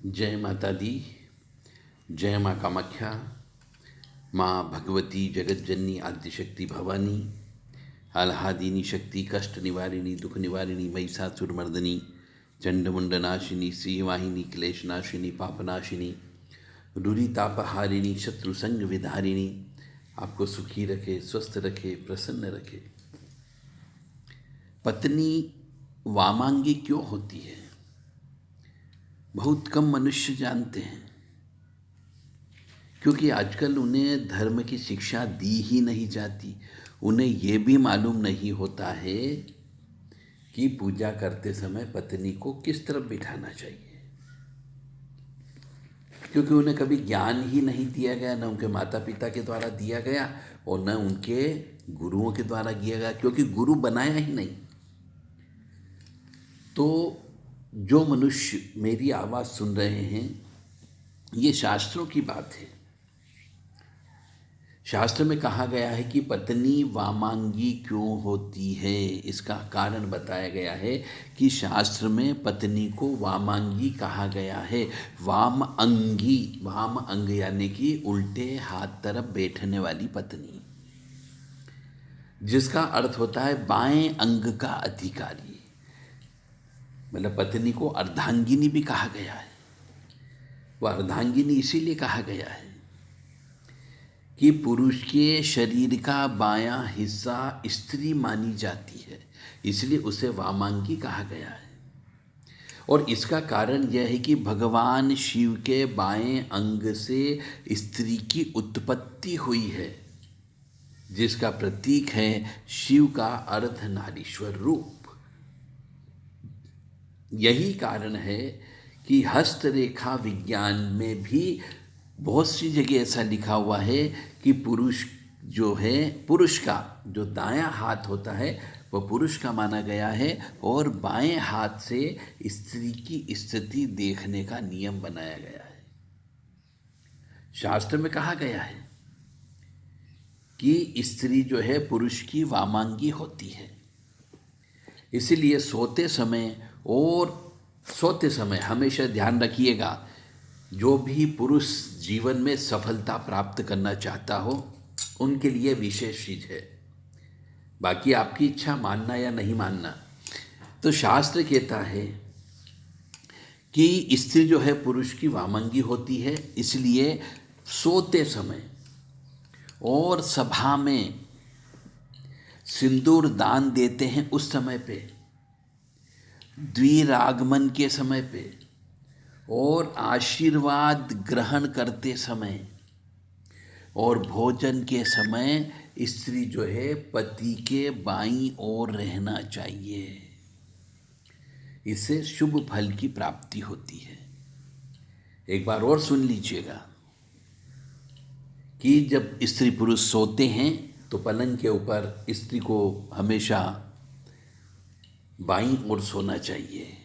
जय माता दी। जय माँ कामाख्या। माँ भगवती जगज्जननी आद्यशक्ति भवानी, आह्लादिनी शक्ति, कष्ट निवारिणी, दुख निवारिणी, महिषासुरमर्दिनी, चंडमुंडनाशिनी, श्रीवाहिनी, क्लेशनाशिनी, पापनाशिनी, रुरितापहारिणी, शत्रुसंग विधारिणी, आपको सुखी रखे, स्वस्थ रखे, प्रसन्न रखे। पत्नी वामांगी क्यों होती है? बहुत कम मनुष्य जानते हैं, क्योंकि आजकल उन्हें धर्म की शिक्षा दी ही नहीं जाती। उन्हें ये भी मालूम नहीं होता है कि पूजा करते समय पत्नी को किस तरफ बिठाना चाहिए, क्योंकि उन्हें कभी ज्ञान ही नहीं दिया गया, न उनके माता पिता के द्वारा दिया गया और न उनके गुरुओं के द्वारा दिया गया, क्योंकि गुरु बनाया ही नहीं। तो जो मनुष्य मेरी आवाज़ सुन रहे हैं, ये शास्त्रों की बात है। शास्त्र में कहा गया है कि पत्नी वामांगी क्यों होती है। इसका कारण बताया गया है कि शास्त्र में पत्नी को वामांगी कहा गया है। वाम अंगी, वाम अंग यानी कि उल्टे हाथ तरफ बैठने वाली पत्नी, जिसका अर्थ होता है बाएं अंग का अधिकारी। मतलब पत्नी को अर्धांगिनी भी कहा गया है। वह अर्धांगिनी इसीलिए कहा गया है कि पुरुष के शरीर का बायां हिस्सा स्त्री मानी जाती है, इसलिए उसे वामांगी कहा गया है। और इसका कारण यह है कि भगवान शिव के बाएं अंग से स्त्री की उत्पत्ति हुई है, जिसका प्रतीक है शिव का अर्धनारीश्वर रूप। यही कारण है कि हस्तरेखा विज्ञान में भी बहुत सी जगह ऐसा लिखा हुआ है कि पुरुष जो है, पुरुष का जो दायां हाथ होता है वह पुरुष का माना गया है, और बाएं हाथ से स्त्री की स्थिति देखने का नियम बनाया गया है। शास्त्र में कहा गया है कि स्त्री जो है पुरुष की वामांगी होती है। इसीलिए सोते समय हमेशा ध्यान रखिएगा, जो भी पुरुष जीवन में सफलता प्राप्त करना चाहता हो उनके लिए विशेष चीज है। बाकी आपकी इच्छा मानना या नहीं मानना। तो शास्त्र कहता है कि स्त्री जो है पुरुष की वामांगी होती है, इसलिए सोते समय और सभा में सिंदूर दान देते हैं उस समय पे, द्विरागमन के समय पे, और आशीर्वाद ग्रहण करते समय और भोजन के समय स्त्री जो है पति के बाईं ओर रहना चाहिए। इससे शुभ फल की प्राप्ति होती है। एक बार और सुन लीजिएगा कि जब स्त्री पुरुष सोते हैं तो पलंग के ऊपर स्त्री को हमेशा बाईं ओर सोना चाहिए।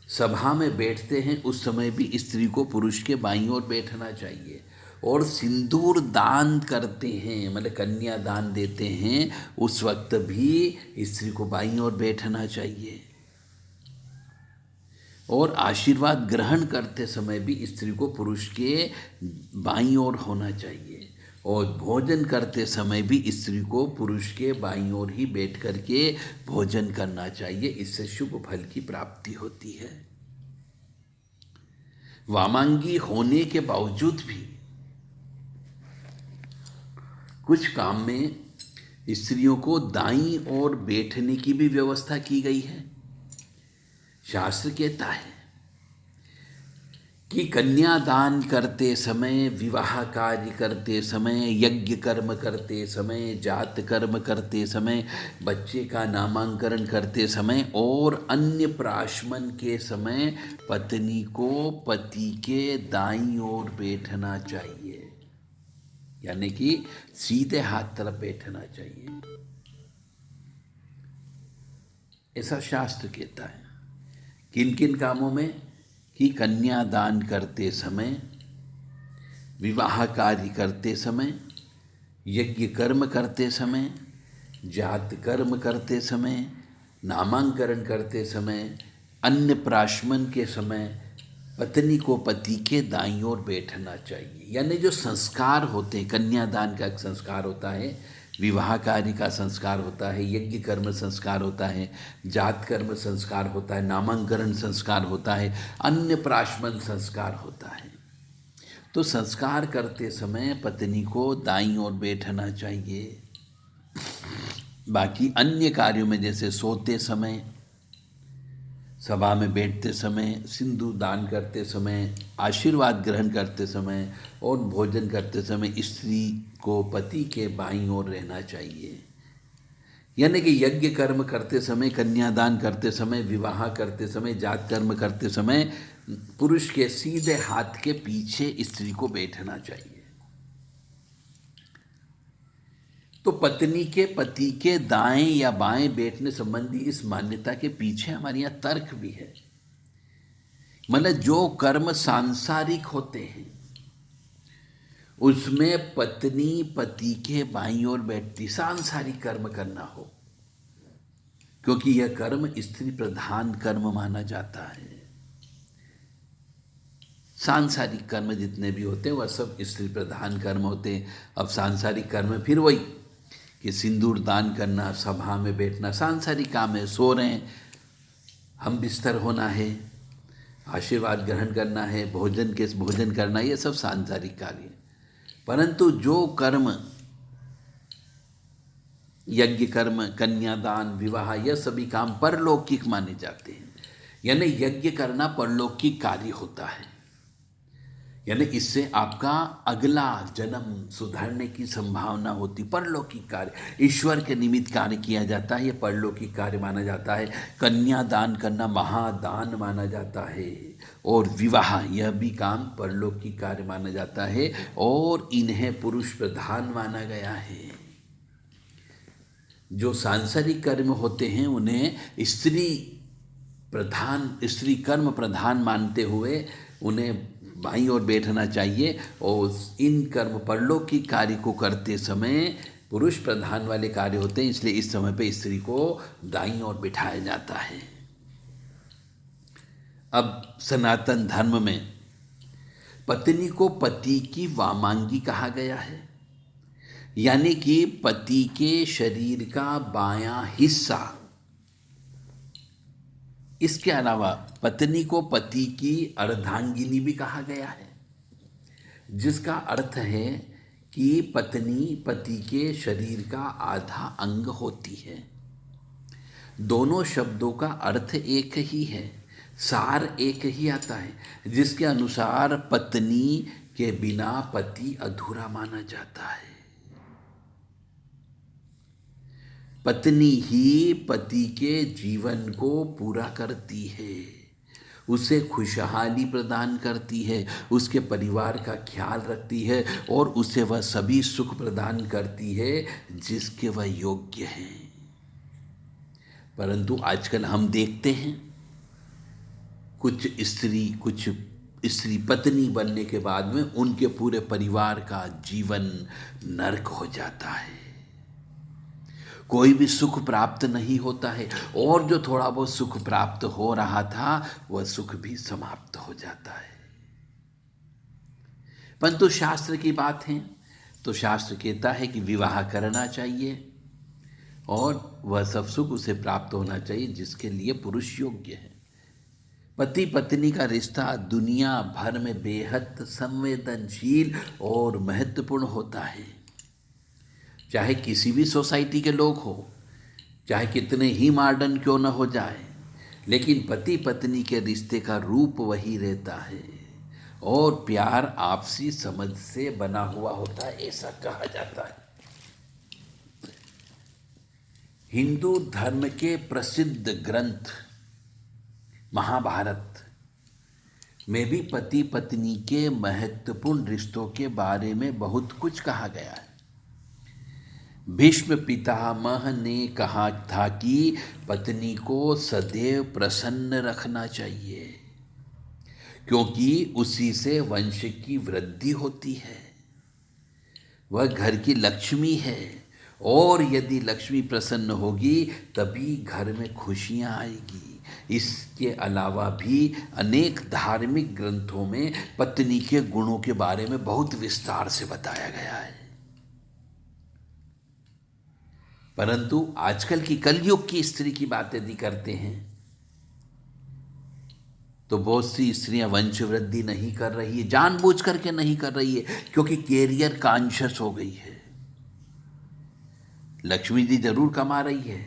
सभा में बैठते हैं उस समय भी स्त्री को पुरुष के बाईं ओर बैठना चाहिए। और सिंदूर दान करते हैं, मतलब कन्या दान देते हैं, उस वक्त भी स्त्री को बाईं ओर बैठना चाहिए। और आशीर्वाद ग्रहण करते समय भी स्त्री को पुरुष के बाईं ओर होना चाहिए। और भोजन करते समय भी स्त्री को पुरुष के बाईं ओर ही बैठ करके भोजन करना चाहिए। इससे शुभ फल की प्राप्ति होती है। वामांगी होने के बावजूद भी कुछ काम में स्त्रियों को दाईं ओर बैठने की भी व्यवस्था की गई है। शास्त्र कहता है कि कन्यादान करते समय, विवाह कार्य करते समय, यज्ञ कर्म करते समय, जात कर्म करते समय, बच्चे का नामांकन करते समय और अन्य प्राशमन के समय पत्नी को पति के दाईं ओर बैठना चाहिए, यानी कि सीधे हाथ तरफ बैठना चाहिए। ऐसा शास्त्र कहता है। किन किन कामों में? कि कन्यादान करते समय, विवाह कार्य करते समय, यज्ञ कर्म करते समय, जात कर्म करते समय, नामांकन करते समय, अन्य प्राशमन के समय, पत्नी को पति के दाईं ओर बैठना चाहिए। यानी जो संस्कार होते हैं, कन्यादान का एक संस्कार होता है, विवाह कार्य का संस्कार होता है, यज्ञ कर्म संस्कार होता है, जात कर्म संस्कार होता है, नामांकरण संस्कार होता है, अन्नप्राशन संस्कार होता है। तो संस्कार करते समय पत्नी को दाईं ओर बैठना चाहिए। बाकी अन्य कार्यों में जैसे सोते समय, सभा में बैठते समय, सिंदूर दान करते समय, आशीर्वाद ग्रहण करते समय और भोजन करते समय स्त्री को पति के बाईं ओर रहना चाहिए। यानी कि यज्ञ कर्म करते समय, कन्यादान करते समय, विवाह करते समय, जात कर्म करते समय पुरुष के सीधे हाथ के पीछे स्त्री को बैठना चाहिए। तो पत्नी के पति के दाएं या बाएं बैठने संबंधी इस मान्यता के पीछे हमारे यहाँ तर्क भी है। मतलब जो कर्म सांसारिक होते हैं उसमें पत्नी पति के बाईं ओर बैठती, सांसारिक कर्म करना हो, क्योंकि यह कर्म स्त्री प्रधान कर्म माना जाता है। सांसारिक कर्म जितने भी होते हैं वह सब स्त्री प्रधान कर्म होते हैं। अब सांसारिक कर्म फिर वही कि सिंदूर दान करना, सभा में बैठना सांसारिक काम है। सो रहे हैं, हम बिस्तर होना है, आशीर्वाद ग्रहण करना है, भोजन करना, ये सब सांसारिक कार्य है। परंतु जो कर्म, यज्ञ कर्म, कन्यादान, विवाह, यह सभी काम परलौकिक माने जाते हैं। यानी यज्ञ करना परलौकिक कार्य होता है। यानी इससे आपका अगला जन्म सुधरने की संभावना होती। परलौकिक कार्य, ईश्वर के निमित्त कार्य किया जाता है, ये परलौकिक कार्य माना जाता है। कन्यादान करना महादान माना जाता है, और विवाह यह भी काम परलौकिक कार्य माना जाता है, और इन्हें पुरुष प्रधान माना गया है। जो सांसारिक कर्म होते हैं उन्हें स्त्री कर्म प्रधान मानते हुए उन्हें बाईं ओर बैठना चाहिए, और इन कर्म परलौकिक कार्य को करते समय पुरुष प्रधान वाले कार्य होते हैं, इसलिए इस समय पे स्त्री को दाईं ओर बिठाया जाता है। अब सनातन धर्म में पत्नी को पति की वामांगी कहा गया है, यानी कि पति के शरीर का बायां हिस्सा। इसके अलावा पत्नी को पति की अर्धांगिनी भी कहा गया है, जिसका अर्थ है कि पत्नी पति के शरीर का आधा अंग होती है। दोनों शब्दों का अर्थ एक ही है, सार एक ही आता है, जिसके अनुसार पत्नी के बिना पति अधूरा माना जाता है। पत्नी ही पति के जीवन को पूरा करती है, उसे खुशहाली प्रदान करती है, उसके परिवार का ख्याल रखती है, और उसे वह सभी सुख प्रदान करती है जिसके वह योग्य है। परंतु आजकल हम देखते हैं कुछ स्त्री पत्नी बनने के बाद में उनके पूरे परिवार का जीवन नरक हो जाता है। कोई भी सुख प्राप्त नहीं होता है, और जो थोड़ा बहुत सुख प्राप्त हो रहा था वह सुख भी समाप्त हो जाता है। परंतु शास्त्र की बात है तो शास्त्र कहता है कि विवाह करना चाहिए, और वह सब सुख उसे प्राप्त होना चाहिए जिसके लिए पुरुष योग्य है। पति पत्नी का रिश्ता दुनिया भर में बेहद संवेदनशील और महत्वपूर्ण होता है। चाहे किसी भी सोसाइटी के लोग हो, चाहे कितने ही मॉडर्न क्यों न हो जाए, लेकिन पति पत्नी के रिश्ते का रूप वही रहता है, और प्यार आपसी समझ से बना हुआ होता है, ऐसा कहा जाता है। हिंदू धर्म के प्रसिद्ध ग्रंथ महाभारत में भी पति पत्नी के महत्वपूर्ण रिश्तों के बारे में बहुत कुछ कहा गया है। भीष्म पितामह ने कहा था कि पत्नी को सदैव प्रसन्न रखना चाहिए, क्योंकि उसी से वंश की वृद्धि होती है। वह घर की लक्ष्मी है, और यदि लक्ष्मी प्रसन्न होगी तभी घर में खुशियाँ आएगी। इसके अलावा भी अनेक धार्मिक ग्रंथों में पत्नी के गुणों के बारे में बहुत विस्तार से बताया गया है। परंतु आजकल की कलयुग की स्त्री की बात यदि करते हैं तो बहुत सी स्त्रियां वंश वृद्धि नहीं कर रही है, जानबूझ करके नहीं कर रही है, क्योंकि कैरियर कॉन्शियस हो गई है। लक्ष्मी जी जरूर कमा रही है,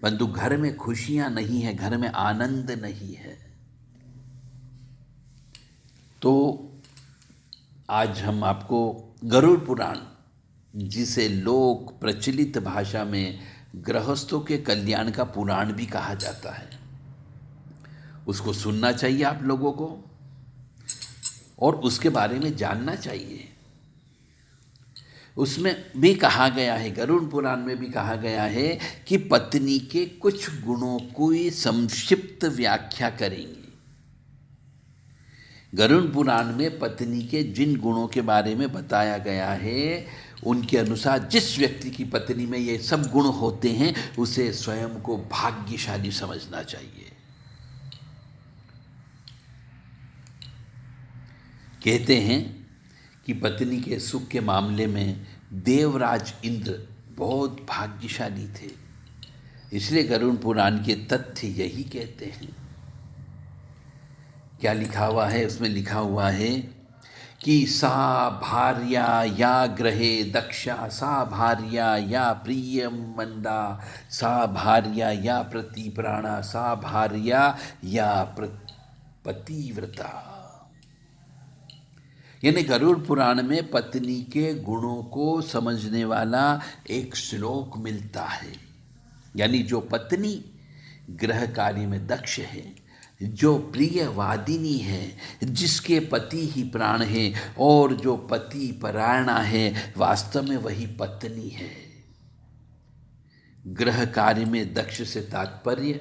परंतु घर में खुशियां नहीं है, घर में आनंद नहीं है। तो आज हम आपको गरुड़ पुराण, जिसे लोक प्रचलित भाषा में गृहस्थों के कल्याण का पुराण भी कहा जाता है, उसको सुनना चाहिए आप लोगों को और उसके बारे में जानना चाहिए। उसमें भी कहा गया है, गरुड़ पुराण में भी कहा गया है कि पत्नी के कुछ गुणों की संक्षिप्त व्याख्या करेंगे। गरुड़ पुराण में पत्नी के जिन गुणों के बारे में बताया गया है, उनके अनुसार जिस व्यक्ति की पत्नी में ये सब गुण होते हैं उसे स्वयं को भाग्यशाली समझना चाहिए। कहते हैं कि पत्नी के सुख के मामले में देवराज इंद्र बहुत भाग्यशाली थे, इसलिए गरुड़ पुराण के तथ्य यही कहते हैं। क्या लिखा हुआ है उसमें? लिखा हुआ है कि सा भार्या या ग्रहे दक्षा, सा भार्या या प्रिय मंदा, सा भार्या या प्रतिप्राणा, सा भार्या या पतिव्रता। यानी गरुड़ पुराण में पत्नी के गुणों को समझने वाला एक श्लोक मिलता है। यानी जो पत्नी गृह कार्य में दक्ष है, जो प्रियवादिनी है, जिसके पति ही प्राण है, और जो पति परायणा है, वास्तव में वही पत्नी है। गृह कार्य में दक्ष से तात्पर्य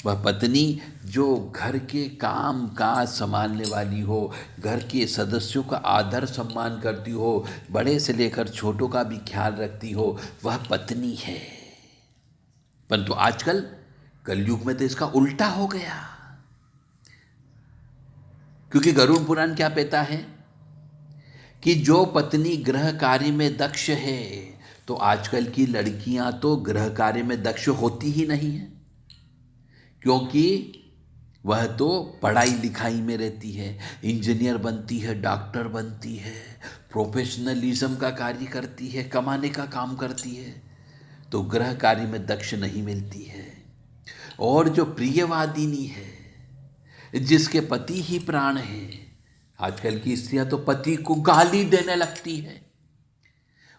वह पत्नी जो घर के काम काज संभालने वाली हो, घर के सदस्यों का आदर सम्मान करती हो, बड़े से लेकर छोटों का भी ख्याल रखती हो, वह पत्नी है। परंतु आजकल कलयुग में तो इसका उल्टा हो गया, क्योंकि गरुड़ पुराण क्या कहता है कि जो पत्नी गृह कार्य में दक्ष है, तो आजकल की लड़कियां तो गृह कार्य में दक्ष होती ही नहीं है, क्योंकि वह तो पढ़ाई लिखाई में रहती है, इंजीनियर बनती है, डॉक्टर बनती है, प्रोफेशनलिज्म का कार्य करती है, कमाने का काम करती है, तो गृह कार्य में दक्ष नहीं मिलती है। और जो प्रियवादिनी है, जिसके पति ही प्राण है, आजकल की स्त्रियां तो पति को गाली देने लगती है,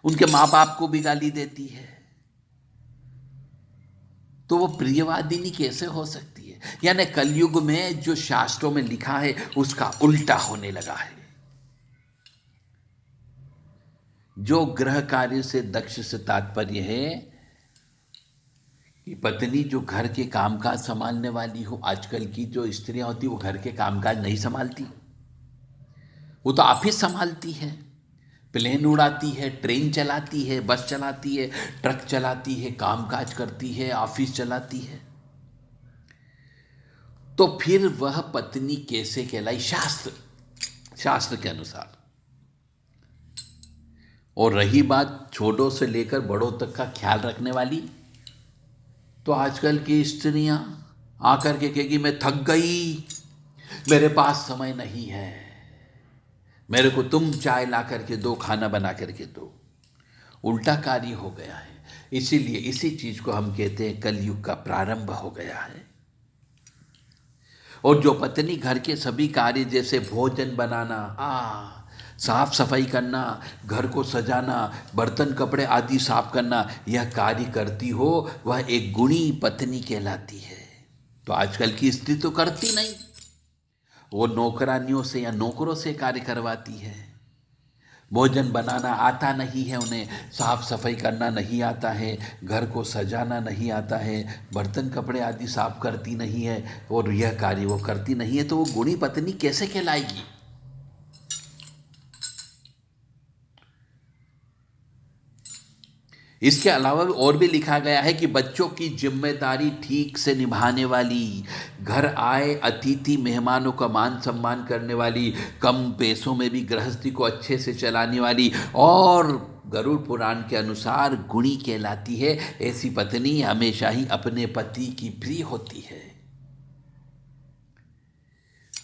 उनके माँ बाप को भी गाली देती है, तो वो प्रियवादिनी कैसे हो सकती है? यानी कलयुग में जो शास्त्रों में लिखा है उसका उल्टा होने लगा है। जो गृह कार्य से दक्ष से तात्पर्य है कि पत्नी जो घर के कामकाज संभालने वाली हो। आजकल की जो स्त्रियां होती वो घर के कामकाज नहीं संभालती, वो तो ऑफिस संभालती है, प्लेन उड़ाती है, ट्रेन चलाती है, बस चलाती है, ट्रक चलाती है, कामकाज करती है, ऑफिस चलाती है। तो फिर वह पत्नी कैसे कहलाई? शास्त्र के अनुसार। और रही बात छोटों से लेकर बड़ों तक का ख्याल रखने वाली, तो आजकल की स्त्रियां आकर के कहेगी मैं थक गई, मेरे पास समय नहीं है, मेरे को तुम चाय ला करके दो, खाना बना करके दो। उल्टा कार्य हो गया है। इसीलिए इसी चीज को हम कहते हैं कलयुग का प्रारंभ हो गया है। और जो पत्नी घर के सभी कार्य जैसे भोजन बनाना, साफ सफाई करना, घर को सजाना, बर्तन कपड़े आदि साफ करना, यह कार्य करती हो, वह एक गुणी पत्नी कहलाती है। तो आजकल की स्त्री तो करती नहीं, वो नौकरानियों से या नौकरों से कार्य करवाती है। भोजन बनाना आता नहीं है उन्हें, साफ सफाई करना नहीं आता है, घर को सजाना नहीं आता है, बर्तन कपड़े आदि साफ करती नहीं है, और यह कार्य वो करती नहीं है, तो वो गुणी पत्नी कैसे कहलाएगी? इसके अलावा और भी लिखा गया है कि बच्चों की जिम्मेदारी ठीक से निभाने वाली, घर आए अतिथि मेहमानों का मान सम्मान करने वाली, कम पैसों में भी गृहस्थी को अच्छे से चलाने वाली और गरुड़ पुराण के अनुसार गुणी कहलाती है। ऐसी पत्नी हमेशा ही अपने पति की प्रिय होती है।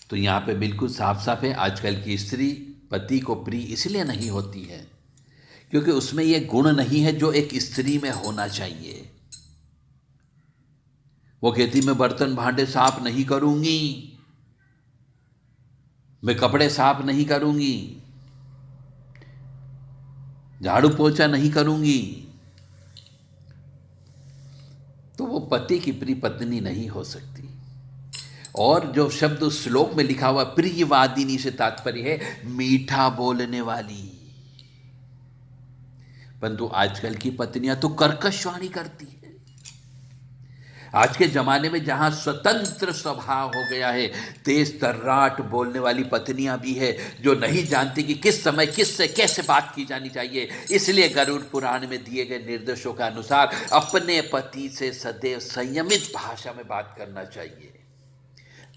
तो यहाँ पे बिल्कुल साफ साफ है, आजकल की स्त्री पति को प्रिय इसलिए नहीं होती है क्योंकि उसमें यह गुण नहीं है जो एक स्त्री में होना चाहिए। वो कहती मैं बर्तन भांडे साफ नहीं करूंगी, मैं कपड़े साफ नहीं करूंगी, झाड़ू पोछा नहीं करूंगी, तो वो पति की प्रिय पत्नी नहीं हो सकती। और जो शब्द उस श्लोक में लिखा हुआ प्रियवादिनी से तात्पर्य है मीठा बोलने वाली। परंतु आजकल की पत्नियां तो कर्कश वाणी करती है। आज के जमाने में जहां स्वतंत्र स्वभाव हो गया है, तेज तर्राट बोलने वाली पत्नियां भी है जो नहीं जानती कि किस समय किससे कैसे बात की जानी चाहिए। इसलिए गरुड़ पुराण में दिए गए निर्देशों के अनुसार अपने पति से सदैव संयमित भाषा में बात करना चाहिए,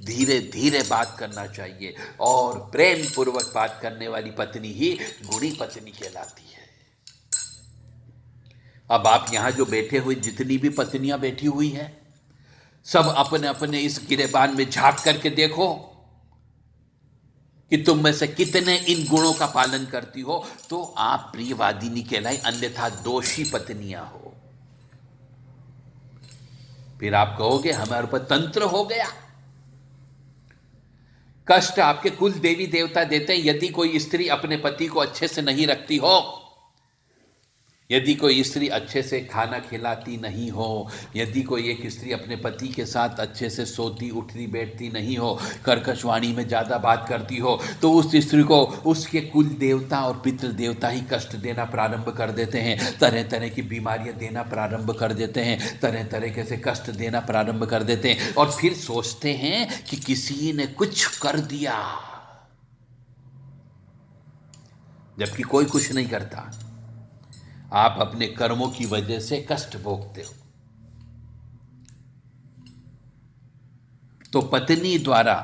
धीरे धीरे बात करना चाहिए और प्रेम पूर्वक बात करने वाली पत्नी ही गुणी पत्नी कहलाती है। अब आप यहां जो बैठे हुए जितनी भी पत्नियां बैठी हुई हैं, सब अपने अपने इस गिरेबान में झांक करके देखो कि तुम में से कितने इन गुणों का पालन करती हो, तो आप प्रियवादिनी कहलाई, अन्यथा दोषी पत्नियां हो। फिर आप कहोगे हमारे ऊपर तंत्र हो गया। कष्ट आपके कुल देवी देवता देते हैं यदि कोई स्त्री अपने पति को अच्छे से नहीं रखती हो, यदि कोई स्त्री अच्छे से खाना खिलाती नहीं हो, यदि कोई एक स्त्री अपने पति के साथ अच्छे से सोती उठती बैठती नहीं हो, कर्कश वाणी में ज़्यादा बात करती हो, तो उस स्त्री को उसके कुल देवता और पितृ देवता ही कष्ट देना प्रारंभ कर देते हैं, तरह तरह की बीमारियां देना प्रारंभ कर देते हैं, तरह तरह से कष्ट देना प्रारंभ कर देते हैं और फिर सोचते हैं कि किसी ने कुछ कर दिया, जबकि कोई कुछ नहीं करता। आप अपने कर्मों की वजह से कष्ट भोगते हो। तो पत्नी द्वारा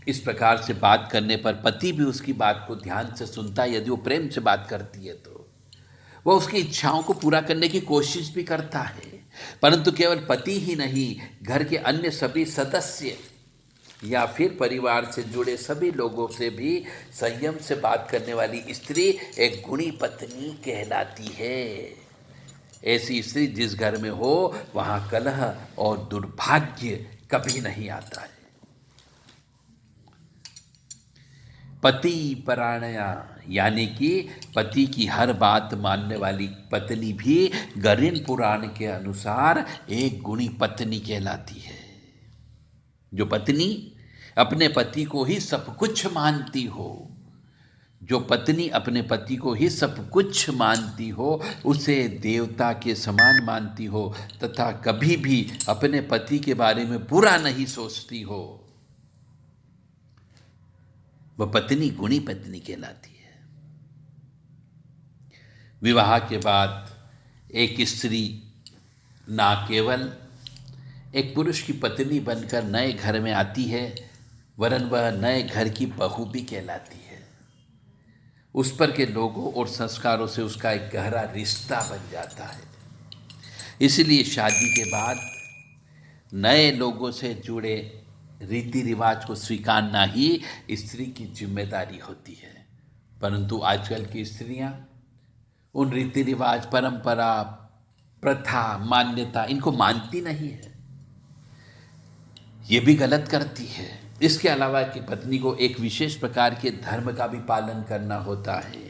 इस प्रकार से बात करने पर पति भी उसकी बात को ध्यान से सुनता है। यदि वो प्रेम से बात करती है तो वो उसकी इच्छाओं को पूरा करने की कोशिश भी करता है। परंतु केवल पति ही नहीं, घर के अन्य सभी सदस्य या फिर परिवार से जुड़े सभी लोगों से भी संयम से बात करने वाली स्त्री एक गुणी पत्नी कहलाती है। ऐसी स्त्री जिस घर में हो वहां कलह और दुर्भाग्य कभी नहीं आता है। पति परायणा यानी कि पति की हर बात मानने वाली पत्नी भी गरुड़ पुराण के अनुसार एक गुणी पत्नी कहलाती है। जो पत्नी अपने पति को ही सब कुछ मानती हो, जो पत्नी अपने पति को ही सब कुछ मानती हो, उसे देवता के समान मानती हो तथा कभी भी अपने पति के बारे में बुरा नहीं सोचती हो, वह पत्नी गुणी पत्नी कहलाती है। विवाह के बाद एक स्त्री ना केवल एक पुरुष की पत्नी बनकर नए घर में आती है, वरन वह नए घर की बहू भी कहलाती है। उस पर के लोगों और संस्कारों से उसका एक गहरा रिश्ता बन जाता है। इसलिए शादी के बाद नए लोगों से जुड़े रीति रिवाज को स्वीकारना ही स्त्री की जिम्मेदारी होती है। परंतु आजकल की स्त्रियां उन रीति रिवाज, परंपरा, प्रथा, मान्यता इनको मानती नहीं है, ये भी गलत करती है। इसके अलावा कि पत्नी को एक विशेष प्रकार के धर्म का भी पालन करना होता है।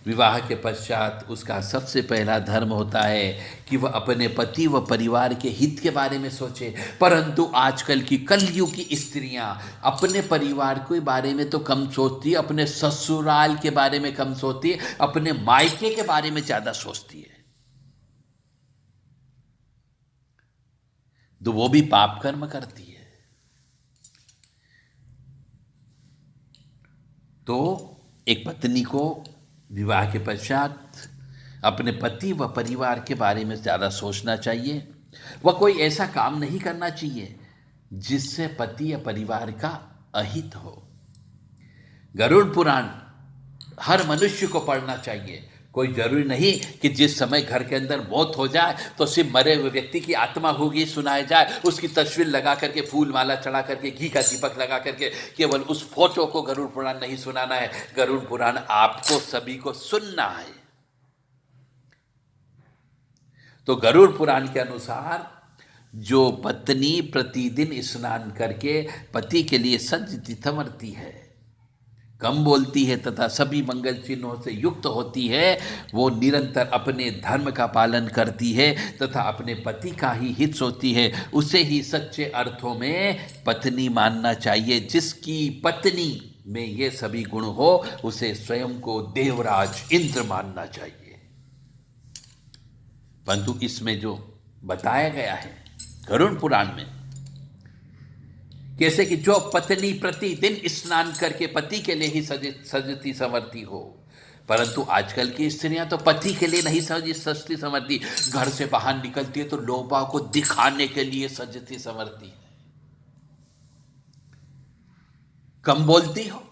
विवाह के पश्चात उसका सबसे पहला धर्म होता है कि वह अपने पति व परिवार के हित के बारे में सोचे। परंतु आजकल की कलयुग की स्त्रियां अपने परिवार के बारे में तो कम सोचती है, अपने ससुराल के बारे में कम सोचती है, अपने मायके के बारे में ज़्यादा सोचती है। तो वो भी पाप कर्म करती है। तो एक पत्नी को विवाह के पश्चात अपने पति व परिवार के बारे में ज़्यादा सोचना चाहिए। वह कोई ऐसा काम नहीं करना चाहिए जिससे पति या परिवार का अहित हो। गरुड़ पुराण हर मनुष्य को पढ़ना चाहिए। कोई जरूरी नहीं कि जिस समय घर के अंदर मौत हो जाए तो सिर्फ मरे हुए व्यक्ति की आत्मा होगी सुनाया जाए, उसकी तस्वीर लगा करके, फूल माला चढ़ा करके, घी का दीपक लगा करके केवल उस फोटो को गरुड़ पुराण नहीं सुनाना है। गरुड़ पुराण आपको सभी को सुनना है। तो गरुड़ पुराण के अनुसार जो पत्नी प्रतिदिन स्नान करके पति के लिए सजती संवरती है, कम बोलती है तथा सभी मंगल चिन्हों से युक्त होती है, वो निरंतर अपने धर्म का पालन करती है तथा अपने पति का ही हित सोचती है, उसे ही सच्चे अर्थों में पत्नी मानना चाहिए। जिसकी पत्नी में ये सभी गुण हो उसे स्वयं को देवराज इंद्र मानना चाहिए। परंतु इसमें जो बताया गया है गरुड़ पुराण में, कैसे कि जो पत्नी प्रतिदिन स्नान करके पति के लिए ही सजती संवरती हो, परंतु आजकल की स्त्रियां तो पति के लिए नहीं सजती संवरती, घर से बाहर निकलती है तो लोगों को दिखाने के लिए सजती संवरती है। कम बोलती हो,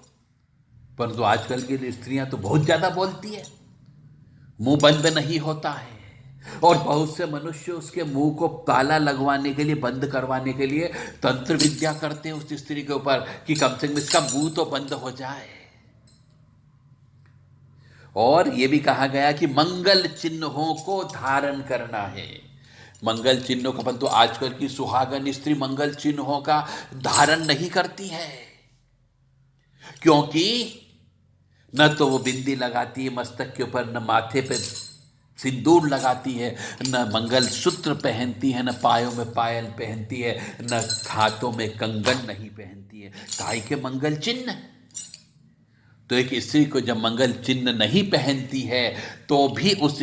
परंतु आजकल की स्त्रियां तो बहुत ज्यादा बोलती है, मुंह बंद नहीं होता है, और बहुत से मनुष्य उसके मुंह को ताला लगवाने के लिए, बंद करवाने के लिए तंत्र विद्या करते हैं उस स्त्री के ऊपर कि कम से कम इसका मुंह तो बंद हो जाए। और यह भी कहा गया कि मंगल चिन्हों को धारण करना है। मंगल चिन्हों का, परंतु आजकल की सुहागन स्त्री मंगल चिन्हों का धारण नहीं करती है, क्योंकि न तो वो बिंदी लगाती है मस्तक के ऊपर, न माथे पे सिंदूर लगाती है, न मंगल सूत्र पहनती है, न पायों में पायल पहनती है, न हाथों में कंगन नहीं पहनती है। काहे के मंगल चिन्ह? तो एक स्त्री को जब मंगल चिन्ह नहीं पहनती है तो भी उस